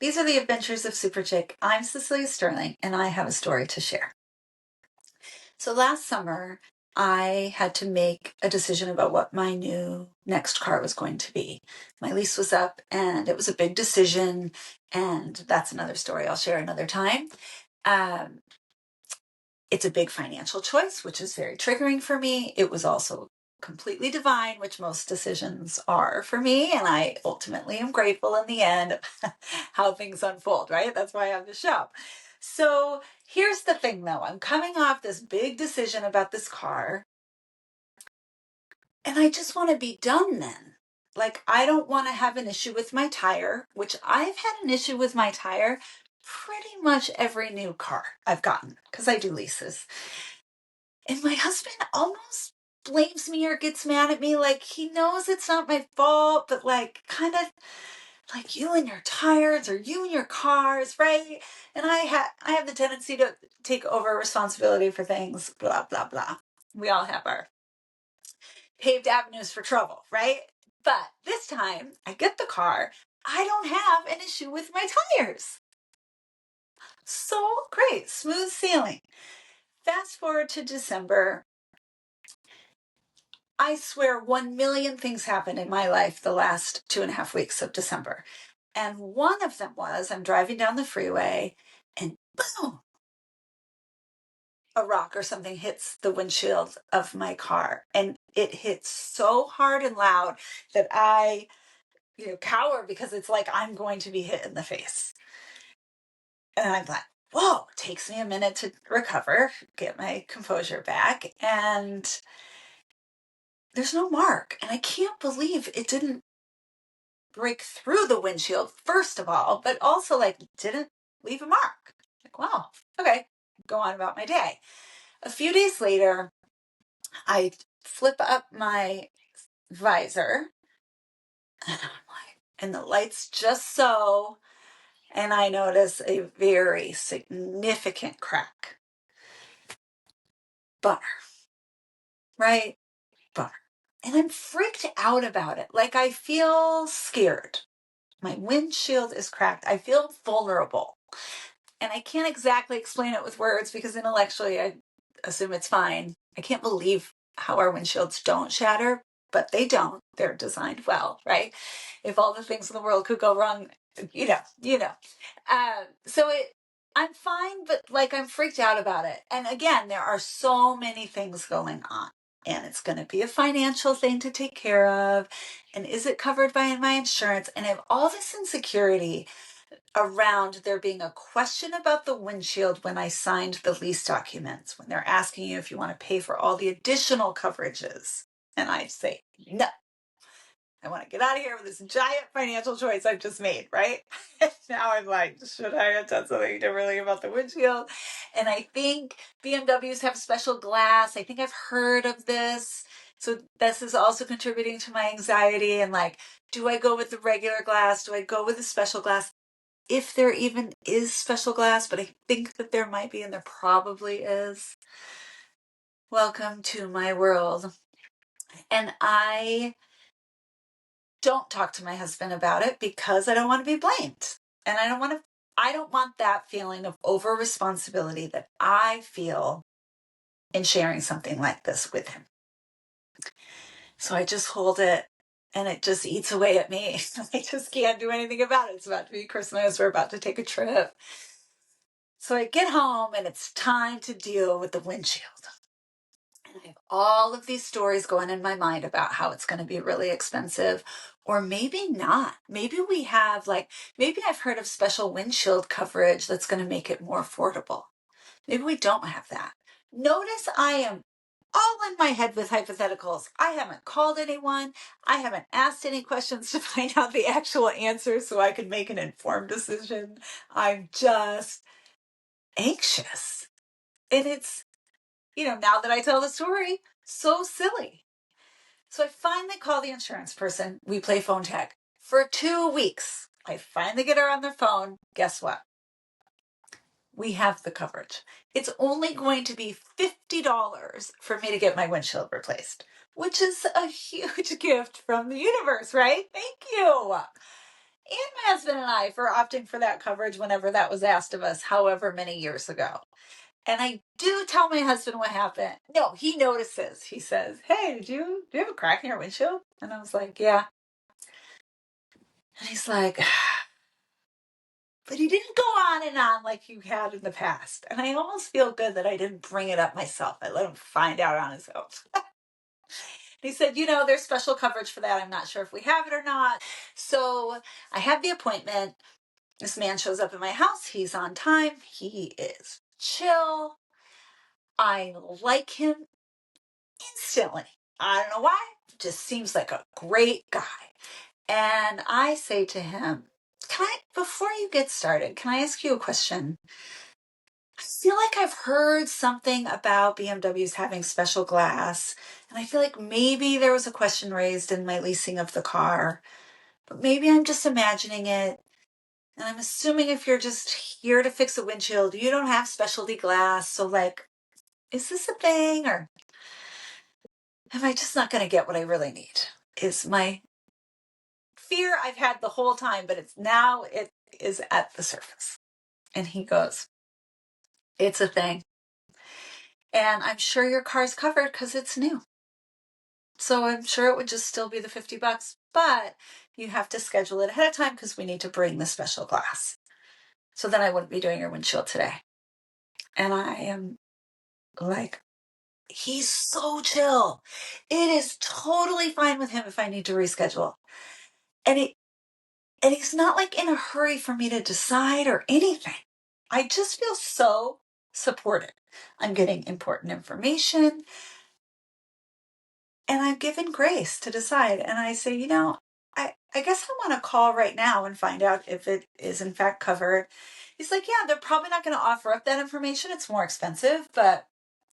These are the adventures of Super Chick. I'm Cecelia Sterling, and I have a story to share. So last summer, I had to make a decision about what my new next car was going to be. My lease was up, and it was a big decision, and that's another story I'll share another time. Um, it's a big financial choice, which is very triggering for me. It was also completely divine, which most decisions are for me. And I ultimately am grateful in the end of how things unfold, right? That's why I have the show. So here's the thing though, I'm coming off this big decision about this car, and I just want to be done then. Like, I don't want to have an issue with my tire, which I've had an issue with my tire pretty much every new car I've gotten because I do leases. And my husband almost blames me or gets mad at me. Like, he knows it's not my fault, but like, kind of like, you and your tires or you and your cars, right? And I have the tendency to take over responsibility for things, blah, blah, blah. We all have our paved avenues for trouble, right? But this time I get the car, I don't have an issue with my tires. So great, smooth sailing. Fast forward to December. I swear 1 million things happened in my life the last 2.5 weeks of December. And one of them was I'm driving down the freeway and boom, a rock or something hits the windshield of my car. And it hits so hard and loud that I, cower because it's like I'm going to be hit in the face. And I'm like, whoa, it takes me a minute to recover, get my composure back. And there's no mark. And I can't believe it didn't break through the windshield, first of all, but also like didn't leave a mark. Like, wow, okay, go on about my day. A few days later, I flip up my visor and the lights just so, and I notice a very significant crack. Bummer, right? Bummer. And I'm freaked out about it. Like, I feel scared. My windshield is cracked. I feel vulnerable. And I can't exactly explain it with words because intellectually I assume it's fine. I can't believe how our windshields don't shatter, but they don't. They're designed well, right? If all the things in the world could go wrong, you know. So I'm fine, but like I'm freaked out about it. And again, there are so many things going on. And it's going to be a financial thing to take care of. And is it covered by my insurance? And I have all this insecurity around there being a question about the windshield when I signed the lease documents, when they're asking you if you want to pay for all the additional coverages. And I say, no, I want to get out of here with this giant financial choice I've just made, right? Now I'm like, should I have done something differently about the windshield? And I think BMWs have special glass. I think I've heard of this. So this is also contributing to my anxiety. And like, do I go with the regular glass? Do I go with the special glass? If there even is special glass, but I think that there might be, and there probably is. Welcome to my world. And I don't talk to my husband about it because I don't want to be blamed. And I don't want that feeling of over responsibility that I feel in sharing something like this with him. So I just hold it and it just eats away at me. I just can't do anything about it. It's about to be Christmas. We're about to take a trip. So I get home and it's time to deal with the windshield. And I have all of these stories going in my mind about how it's going to be really expensive, or maybe not. Maybe we have maybe I've heard of special windshield coverage that's going to make it more affordable. Maybe we don't have that. Notice I am all in my head with hypotheticals. I haven't called anyone. I haven't asked any questions to find out the actual answers so I can make an informed decision. I'm just anxious. And it's, now that I tell the story, so silly. So I finally call the insurance person. We play phone tag for 2 weeks. I finally get her on the phone. Guess what? We have the coverage. It's only going to be $50 for me to get my windshield replaced, which is a huge gift from the universe, right? Thank you. And my husband and I for opting for that coverage whenever that was asked of us, however many years ago. And I do tell my husband what happened. No, he notices. He says, "Hey, do you have a crack in your windshield?" And I was like, "Yeah." And he's like, "But he didn't go on and on like you had in the past." And I almost feel good that I didn't bring it up myself. I let him find out on his own. He said, "There's special coverage for that. I'm not sure if we have it or not." So I have the appointment. This man shows up at my house. He's on time. He is chill. I like him instantly. I don't know why. Just seems like a great guy. And I say to him, before you get started, can I ask you a question? I feel like I've heard something about BMWs having special glass. And I feel like maybe there was a question raised in my leasing of the car, but maybe I'm just imagining it. And I'm assuming if you're just here to fix a windshield, you don't have specialty glass. So, is this a thing, or am I just not going to get what I really need? Is my fear I've had the whole time, but it is at the surface. And he goes, "It's a thing. And I'm sure your car's covered because it's new. So I'm sure it would just still be the $50, but you have to schedule it ahead of time because we need to bring the special glass. So then I wouldn't be doing your windshield today." And I am like, he's so chill. It is totally fine with him if I need to reschedule. And he's not like in a hurry for me to decide or anything. I just feel so supported. I'm getting important information and I'm given grace to decide. And I say, I guess I want to call right now and find out if it is in fact covered. He's like, "Yeah, they're probably not going to offer up that information. It's more expensive, but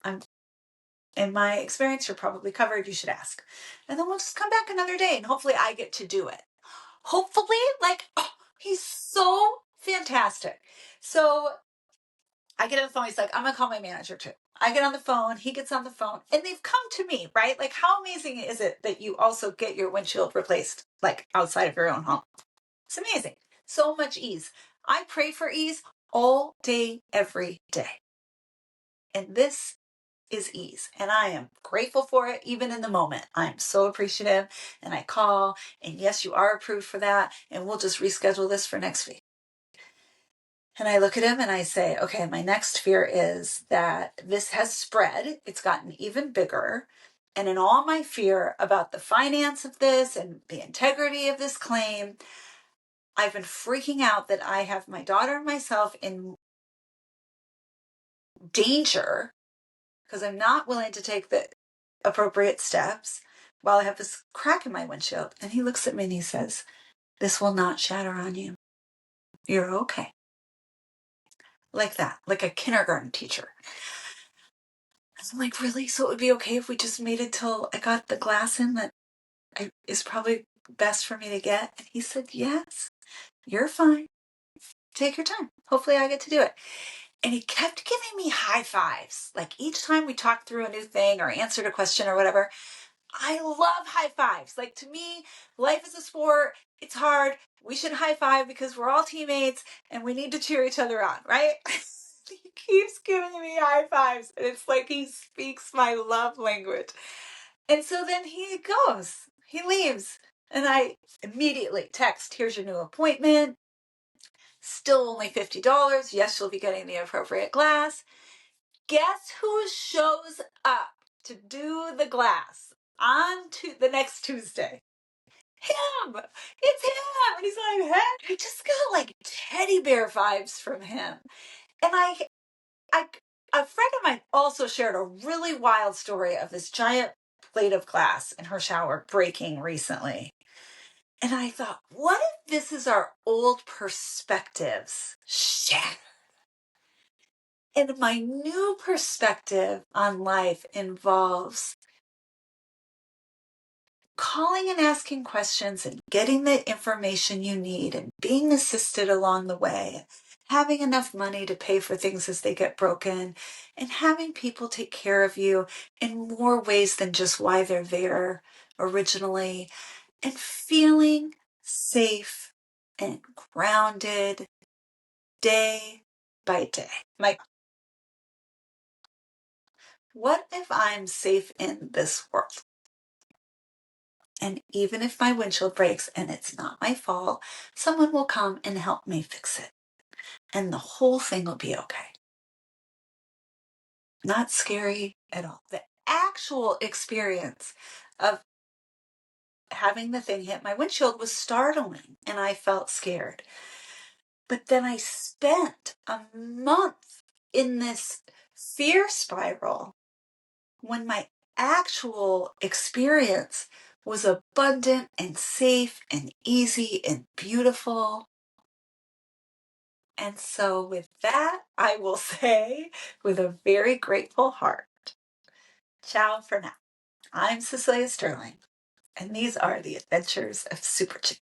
in my experience, you're probably covered. You should ask." And then we'll just come back another day and hopefully I get to do it. Hopefully, he's so fantastic. So I get on the phone. He's like, "I'm going to call my manager too." I get on the phone. He gets on the phone and they've come to me, right? Like, how amazing is it that you also get your windshield replaced, outside of your own home? It's amazing. So much ease. I pray for ease all day, every day. And this is ease. And I am grateful for it, even in the moment. I'm so appreciative. And I call, and yes, you are approved for that. And we'll just reschedule this for next week. And I look at him and I say, "Okay, my next fear is that this has spread. It's gotten even bigger. And in all my fear about the finance of this and the integrity of this claim, I've been freaking out that I have my daughter and myself in danger because I'm not willing to take the appropriate steps while I have this crack in my windshield." And he looks at me and he says, "This will not shatter on you. You're okay." Like that, like a kindergarten teacher. I'm like, "Really? So it would be okay if we just made it till I got the glass in that is probably best for me to get?" And he said, "Yes, you're fine. Take your time. Hopefully I get to do it." And he kept giving me high fives. Like each time we talked through a new thing or answered a question or whatever, I love high fives. Like to me, life is a sport. It's hard. We should high five because we're all teammates and we need to cheer each other on, right? He keeps giving me high fives. And it's like he speaks my love language. And so then he goes, he leaves. And I immediately text, "Here's your new appointment. Still only $50. Yes, you'll be getting the appropriate glass." Guess who shows up to do the glass on the next Tuesday? Him! It's him! And he's like, "Hey." I just got teddy bear vibes from him. And a friend of mine also shared a really wild story of this giant plate of glass in her shower breaking recently. And I thought, what if this is our old perspectives shattered? And my new perspective on life involves calling and asking questions and getting the information you need and being assisted along the way, having enough money to pay for things as they get broken, and having people take care of you in more ways than just why they're there originally, and feeling safe and grounded day by day. What if I'm safe in this world? And even if my windshield breaks and it's not my fault, someone will come and help me fix it. And the whole thing will be okay. Not scary at all. The actual experience of having the thing hit my windshield was startling and I felt scared. But then I spent a month in this fear spiral when my actual experience was abundant and safe and easy and beautiful. And so, with that, I will say with a very grateful heart, ciao for now. I'm Cecelia Sterling, and these are the adventures of Super Chick.